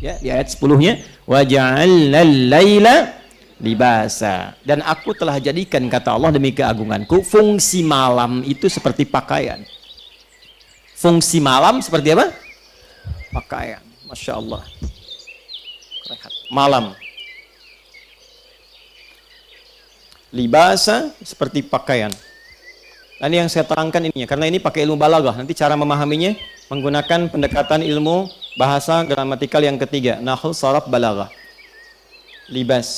Ya, di ayat 10-nya wa ja'alnal laila libasa. Dan aku telah jadikan, kata Allah demi keagunganku, fungsi malam itu seperti pakaian. Fungsi malam seperti apa? Pakaian. Masya Allah. Rehat. Malam. Libasa seperti pakaian. Ini yang saya terangkan ininya, karena ini pakai ilmu balaghah. Nanti cara memahaminya menggunakan pendekatan ilmu bahasa gramatikal yang ketiga, nahwu, sharaf, balaghah. Libas.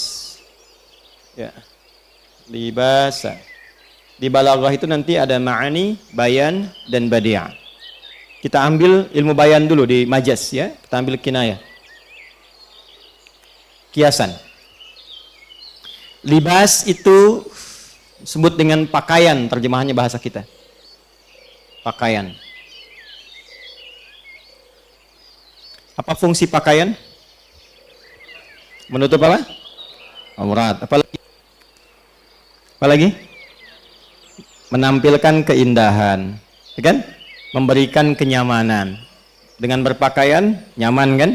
Ya. Libasa. Di balaghah itu nanti ada ma'ani, bayan, dan badi'ah. Kita ambil ilmu bayan dulu di majaz ya. Kita ambil kinayah. Kiasan. Libas itu sebut dengan pakaian, terjemahannya bahasa kita. Pakaian. Apa fungsi pakaian? Menutup apa? Aurat. Apalagi? Menampilkan keindahan, kan? Memberikan kenyamanan. Dengan berpakaian nyaman kan?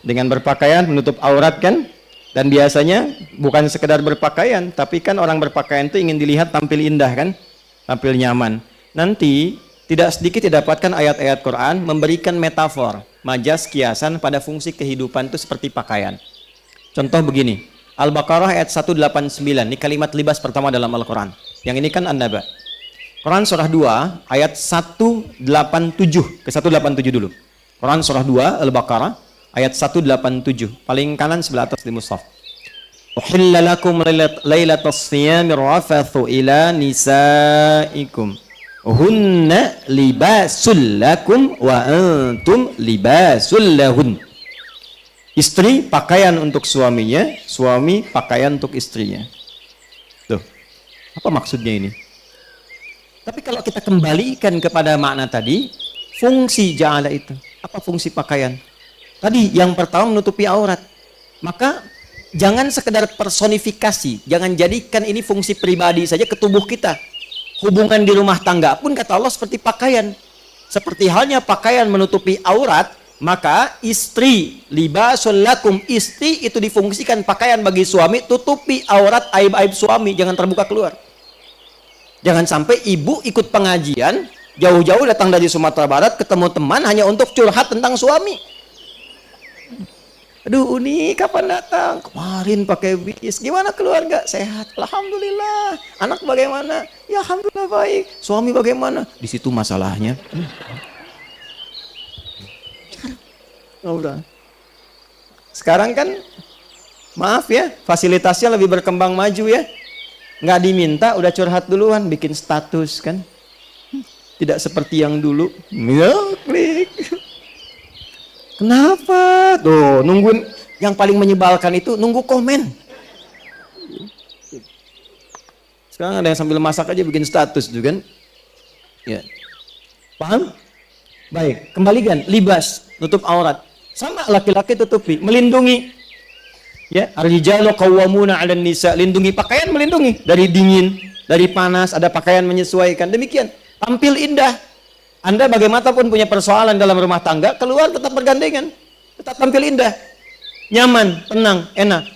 Dengan berpakaian menutup aurat kan? Dan biasanya bukan sekedar berpakaian, tapi kan orang berpakaian itu ingin dilihat tampil indah kan? Tampil nyaman. Nanti tidak sedikit didapatkan ayat-ayat Quran memberikan metafor, majas, kiasan pada fungsi kehidupan itu seperti pakaian. Contoh begini, Al-Baqarah ayat 189, ini kalimat libas pertama dalam Al-Quran. Yang ini kan An-Naba. Quran surah 2 ayat 187 ke 187 dulu. Quran surah 2 Al-Baqarah ayat 187, paling kanan sebelah atas di mushaf. Uhilla lakum lailatas siyamir rafathu ila nisaikum. Hunna libasul lakum wa antum libasul lahun. Istri pakaian untuk suaminya, suami pakaian untuk istrinya. Tuh. Apa maksudnya ini? Tapi kalau kita kembalikan kepada makna tadi, fungsi ja'ala itu, apa fungsi pakaian? Tadi yang pertama menutupi aurat. Maka jangan sekedar personifikasi, jangan jadikan ini fungsi pribadi saja ke tubuh kita. Hubungan di rumah tangga pun kata Allah seperti pakaian. Seperti halnya pakaian menutupi aurat, maka istri libasul lakum, istri itu difungsikan pakaian bagi suami, tutupi aurat aib-aib suami, jangan terbuka keluar. Jangan sampai ibu ikut pengajian, jauh-jauh datang dari Sumatera Barat ketemu teman hanya untuk curhat tentang suami. Aduh, Uni kapan datang? Kemarin pakai bis. Gimana keluarga? Sehat. Alhamdulillah. Anak bagaimana? Ya alhamdulillah baik. Suami bagaimana? Di situ masalahnya. Udah. Sekarang kan, maaf ya, fasilitasnya lebih berkembang maju ya. Nggak diminta, udah curhat duluan, bikin status kan. Tidak seperti yang dulu. Ya, klik. Kenapa? Tuh, nungguin. Yang paling menyebalkan itu nunggu komen. Sekarang ada yang sambil masak aja bikin status juga kan. Ya. Paham? Baik, kembalikan libas, nutup aurat. Sama laki-laki tutupi, melindungi. Ya, ar-rijalu qawwamuna 'alan nisa, lindungi pakaian, melindungi dari dingin, dari panas, ada pakaian menyesuaikan. Demikian, tampil indah. Anda bagaimanapun punya persoalan dalam rumah tangga, keluar tetap bergandengan, tetap tampil indah, nyaman, tenang, enak.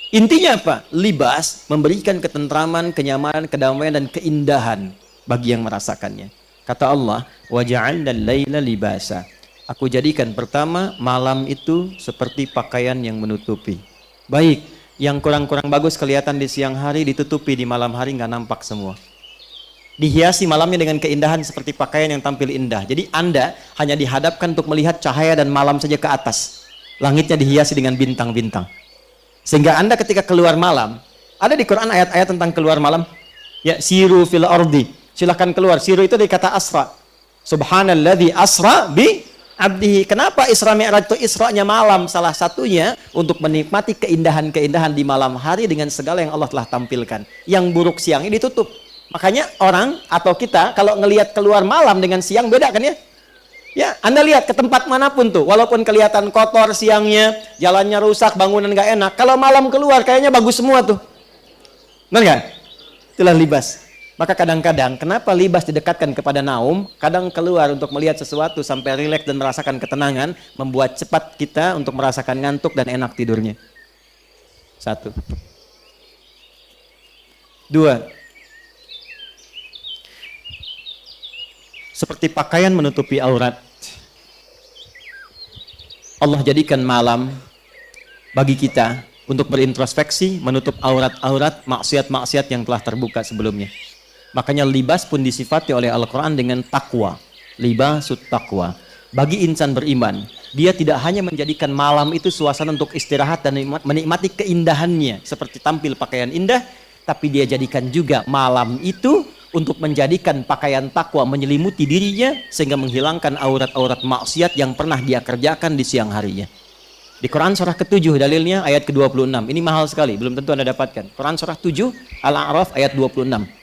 Intinya apa? Libas memberikan ketentraman, kenyamanan, kedamaian, dan keindahan bagi yang merasakannya. Kata Allah, wa ja'alnal laila libasa. Aku jadikan pertama malam itu seperti pakaian yang menutupi. Baik, yang kurang-kurang bagus kelihatan di siang hari ditutupi di malam hari, nggak nampak semua. Dihiasi malamnya dengan keindahan seperti pakaian yang tampil indah. Jadi Anda hanya dihadapkan untuk melihat cahaya dan malam saja ke atas. Langitnya dihiasi dengan bintang-bintang. Sehingga Anda ketika keluar malam, ada di Quran ayat-ayat tentang keluar malam. Ya, siru fil ardi. Silahkan keluar. Siru itu dari kata asra. Subhanalladzi asra bi abdihi. Kenapa Isra Mi'raj itu Isra'nya malam? Salah satunya untuk menikmati keindahan-keindahan di malam hari dengan segala yang Allah telah tampilkan. Yang buruk siangnya ditutup. Makanya orang atau kita kalau ngelihat keluar malam dengan siang beda kan ya? Ya, Anda lihat ke tempat manapun tuh, walaupun kelihatan kotor siangnya, jalannya rusak, bangunan nggak enak. Kalau malam keluar kayaknya bagus semua tuh. Benar nggak? Itulah libas. Maka kadang-kadang kenapa libas didekatkan kepada naum, kadang keluar untuk melihat sesuatu sampai rileks dan merasakan ketenangan, membuat cepat kita untuk merasakan ngantuk dan enak tidurnya. 1. 2. Seperti pakaian menutupi aurat. Allah jadikan malam bagi kita untuk berintrospeksi, menutup aurat-aurat maksiat-maksiat yang telah terbuka sebelumnya. Makanya libas pun disifati oleh Al-Quran dengan takwa. Libasut takwa. Bagi insan beriman, dia tidak hanya menjadikan malam itu suasana untuk istirahat dan menikmati keindahannya, seperti tampil pakaian indah, tapi dia jadikan juga malam itu untuk menjadikan pakaian takwa menyelimuti dirinya, sehingga menghilangkan aurat-aurat maksiat yang pernah dia kerjakan di siang harinya. Di Quran surah ke-7 dalilnya ayat ke-26. Ini mahal sekali, belum tentu Anda dapatkan. Quran surah 7 Al-A'raf ayat 26.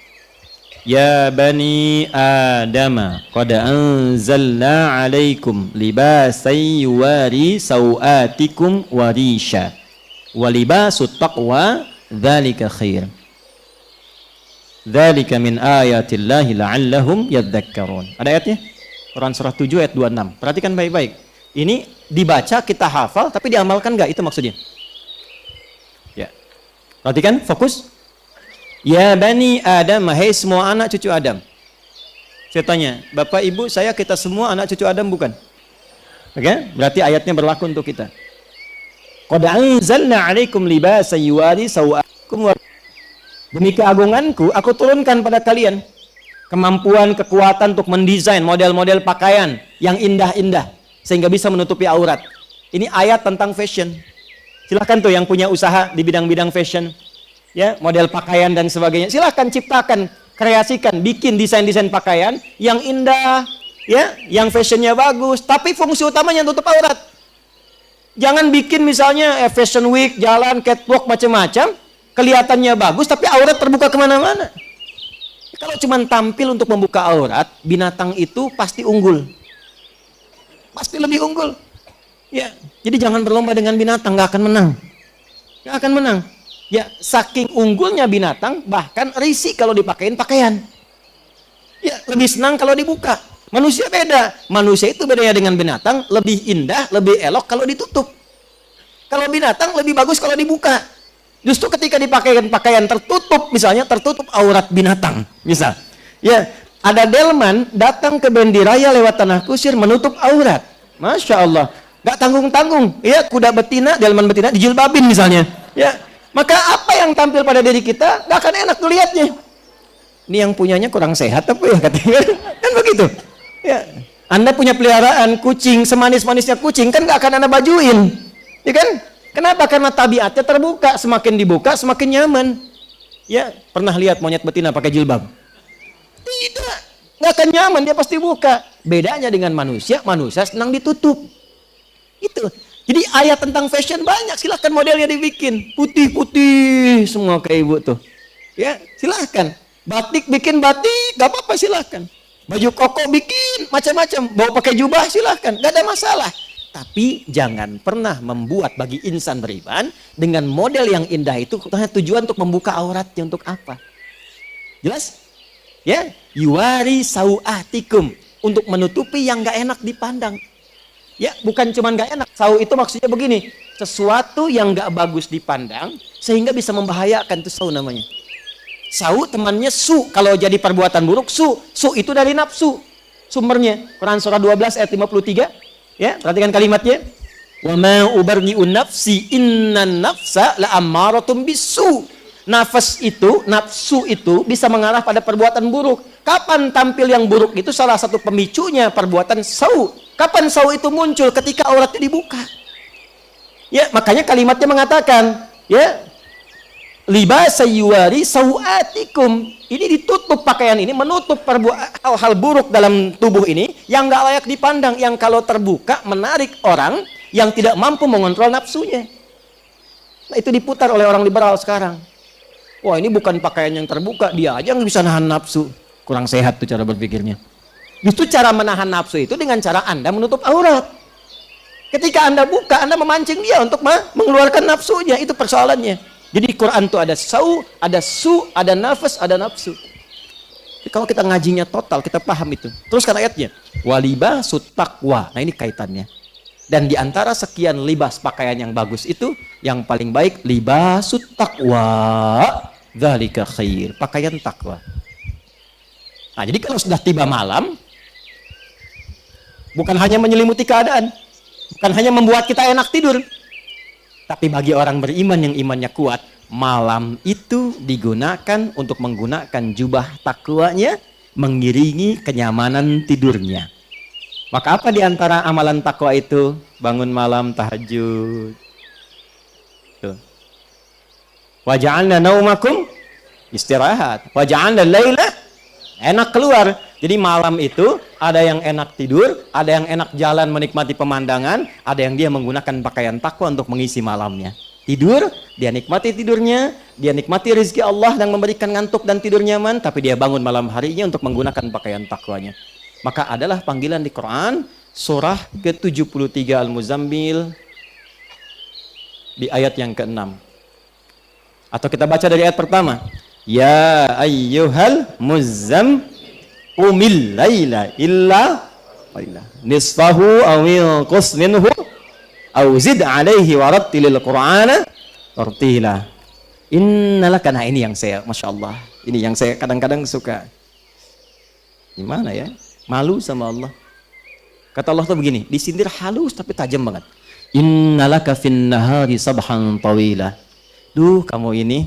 Ya bani Adam, qad anzalna 'alaikum libasan yuwari sawatikum wa risha. Wa libasut taqwa dzalika khair. Dzalika min ayatillahi la'allahum yadhakkarun. Ada ayatnya? Quran surah 7 ayat 26. Perhatikan baik-baik. Ini dibaca kita hafal tapi diamalkan enggak? Itu maksudnya. Ya. Perhatikan, fokus. Ya bani Adam, hai semua anak cucu Adam. Saya tanya, Bapak Ibu saya kita semua anak cucu Adam bukan? Oke, berarti ayatnya berlaku untuk kita. Qad anzalna 'alaikum libasan yuwari sawatikum wa demi keagunganku aku turunkan pada kalian kemampuan, kekuatan untuk mendesain model-model pakaian yang indah-indah sehingga bisa menutupi aurat. Ini ayat tentang fashion. Silahkan tuh yang punya usaha di bidang-bidang fashion, ya, model pakaian dan sebagainya, silahkan ciptakan, kreasikan, bikin desain-desain pakaian yang indah, ya, yang fashionnya bagus, tapi fungsi utamanya tutup aurat. Jangan bikin misalnya fashion week, jalan, catwalk, macam-macam, kelihatannya bagus, tapi aurat terbuka kemana-mana. Kalau cuma tampil untuk membuka aurat, binatang itu pasti unggul, pasti lebih unggul. Ya, jadi jangan berlomba dengan binatang, nggak akan menang, nggak akan menang. Ya, saking unggulnya binatang, bahkan risih kalau dipakein pakaian. Ya, lebih senang kalau dibuka. Manusia beda. Manusia itu bedanya dengan binatang, lebih indah, lebih elok kalau ditutup. Kalau binatang lebih bagus kalau dibuka. Justru ketika dipakein pakaian tertutup, misalnya tertutup aurat binatang, misal. Ya, ada delman datang ke Bendi Raya lewat tanah kusir menutup aurat. Masya Allah. Gak tanggung-tanggung. Ya, kuda betina, delman betina dijilbabin misalnya. Ya. Maka apa yang tampil pada diri kita gak akan enak dilihatnya. Ini yang punyanya kurang sehat apa ya katanya. Kan begitu. Ya. Anda punya peliharaan kucing, semanis-manisnya kucing kan gak akan Anda bajuin. Ya kan? Kenapa? Karena tabiatnya terbuka, semakin dibuka semakin nyaman. Ya, pernah lihat monyet betina pakai jilbab? Tidak. Gak akan nyaman, dia pasti buka. Bedanya dengan manusia, manusia senang ditutup. Itu. Jadi ayat tentang fashion banyak, silahkan modelnya dibikin putih-putih semua kayak ibu tuh, ya silahkan. Batik bikin batik, gak apa-apa silahkan. Baju koko bikin macam-macam, bawa pakai jubah silahkan, gak ada masalah. Tapi jangan pernah membuat bagi insan beriman dengan model yang indah itu tujuan untuk membuka auratnya untuk apa? Jelas? Ya, yuwari sawatikum, untuk menutupi yang gak enak dipandang. Ya, bukan cuma gak enak. Sau itu maksudnya begini, sesuatu yang gak bagus dipandang sehingga bisa membahayakan, itu sau namanya. Sau temannya su, kalau jadi perbuatan buruk su itu dari nafsu sumbernya. Quran surah 12 ayat 53. Ya, perhatikan kalimatnya. Wa ma ubarri'u nafsi innan nafsa la'ammaratun bisu. Nafsu itu bisa mengarah pada perbuatan buruk. Kapan tampil yang buruk itu salah satu pemicunya perbuatan sau. Kapan sau itu muncul? Ketika auratnya dibuka. Ya, makanya kalimatnya mengatakan, ya, libasa yuwari sawatikum. Ini ditutup pakaian ini, menutup hal-hal buruk dalam tubuh ini yang nggak layak dipandang, yang kalau terbuka menarik orang yang tidak mampu mengontrol nafsunya. Nah, itu diputar oleh orang liberal sekarang. Wah, ini bukan pakaian yang terbuka, dia aja yang bisa nahan nafsu. Kurang sehat tuh cara berpikirnya. Justru cara menahan nafsu itu dengan cara Anda menutup aurat. Ketika Anda buka, Anda memancing dia untuk mengeluarkan nafsunya. Itu persoalannya. Jadi Quran itu ada sau, ada su, ada nafas, ada nafsu. Kalau kita ngajinya total, kita paham itu. Teruskan ayatnya. Walibasut taqwa. Nah ini kaitannya. Dan di antara sekian libas pakaian yang bagus itu, yang paling baik libasut taqwa. Dzalika khair. Pakaian takwa. Nah, jadi kalau sudah tiba malam, bukan hanya menyelimuti keadaan, bukan hanya membuat kita enak tidur, tapi bagi orang beriman yang imannya kuat, malam itu digunakan untuk menggunakan jubah takwanya, mengiringi kenyamanan tidurnya. Maka apa di antara amalan takwa itu? Bangun malam tahajud. Tuh. Wa ja'alna naumakum istirahat. Wa ja'alna laila enak keluar. Jadi malam itu ada yang enak tidur, ada yang enak jalan menikmati pemandangan, ada yang dia menggunakan pakaian takwa untuk mengisi malamnya. Tidur, dia nikmati tidurnya, dia nikmati rezeki Allah yang memberikan ngantuk dan tidur nyaman, tapi dia bangun malam harinya untuk menggunakan pakaian takwanya. Maka adalah panggilan di Quran surah ke-73 Al-Muzammil di ayat yang ke-6. Atau kita baca dari ayat pertama. Ya ayyuhal muzzam umil laila illa nisfahu aw inqus minhu aw zid alaihi warattilil qur'ana tartila. Innalaka. Nah ini yang saya, Masya Allah, ini yang saya kadang-kadang suka. Gimana ya? Malu sama Allah. Kata Allah tuh begini, disindir halus tapi tajam banget. Innalaka fin nahari sabhan tawila. Duh, kamu ini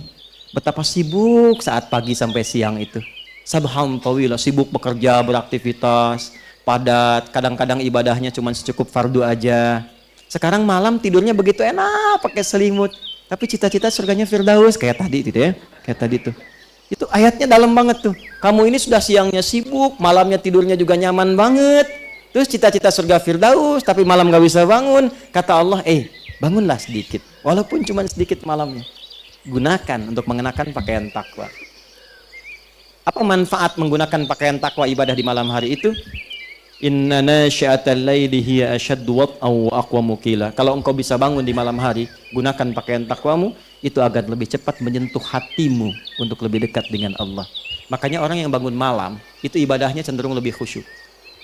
betapa sibuk saat pagi sampai siang itu. Sabhan tawila, sibuk bekerja, beraktivitas, padat, kadang-kadang ibadahnya cuma secukup fardu aja. Sekarang malam tidurnya begitu enak pakai selimut, tapi cita-cita surganya Firdaus kayak tadi gitu ya. Kayak tadi tuh. Itu ayatnya dalam banget tuh. Kamu ini sudah siangnya sibuk, malamnya tidurnya juga nyaman banget. Terus cita-cita surga Firdaus, tapi malam gak bisa bangun. Kata Allah, bangunlah sedikit. Walaupun cuma sedikit malamnya. Gunakan untuk mengenakan pakaian takwa. Apa manfaat menggunakan pakaian takwa ibadah di malam hari itu? Inna nasyi'atal laili hiya ashaddu wat'an wa aqwamu qila. Kalau engkau bisa bangun di malam hari, gunakan pakaian takwamu, itu agar lebih cepat menyentuh hatimu untuk lebih dekat dengan Allah. Makanya orang yang bangun malam, itu ibadahnya cenderung lebih khusyuk.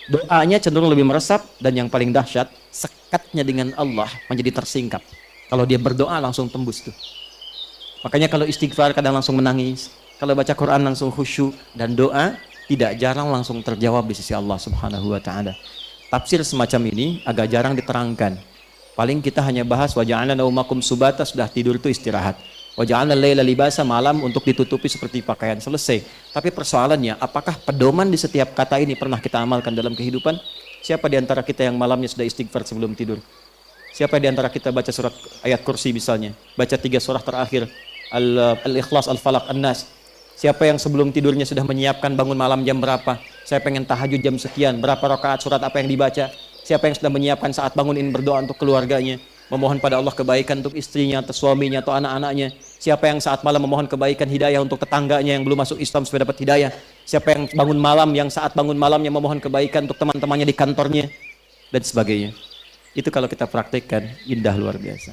Doanya cenderung lebih meresap, dan yang paling dahsyat, sekatnya dengan Allah menjadi tersingkap. Kalau dia berdoa langsung tembus tuh. Makanya kalau istighfar kadang langsung menangis, kalau baca Quran langsung khusyuk, dan doa tidak jarang langsung terjawab di sisi Allah Subhanahu wa taala. Tafsir semacam ini agak jarang diterangkan. Paling kita hanya bahas wa ja'alna naumakum subata, sudah tidur itu istirahat. Wa ja'alna laila libasa, malam untuk ditutupi seperti pakaian, selesai. Tapi persoalannya, apakah pedoman di setiap kata ini pernah kita amalkan dalam kehidupan? Siapa di antara kita yang malamnya sudah istighfar sebelum tidur? Siapa di antara kita baca surat ayat kursi misalnya? Baca 3 surah terakhir, Al-Ikhlas, Al-Falaq, An-Nas. Siapa yang sebelum tidurnya sudah menyiapkan bangun malam jam berapa? Saya pengen tahajud jam sekian, berapa rakaat, surat apa yang dibaca? Siapa yang sudah menyiapkan saat bangun ini berdoa untuk keluarganya, memohon pada Allah kebaikan untuk istrinya atau suaminya atau anak-anaknya? Siapa yang saat malam memohon kebaikan hidayah untuk tetangganya yang belum masuk Islam supaya dapat hidayah? Siapa yang bangun malam, yang saat bangun malamnya memohon kebaikan untuk teman-temannya di kantornya? Dan sebagainya. Itu kalau kita praktekkan, indah luar biasa.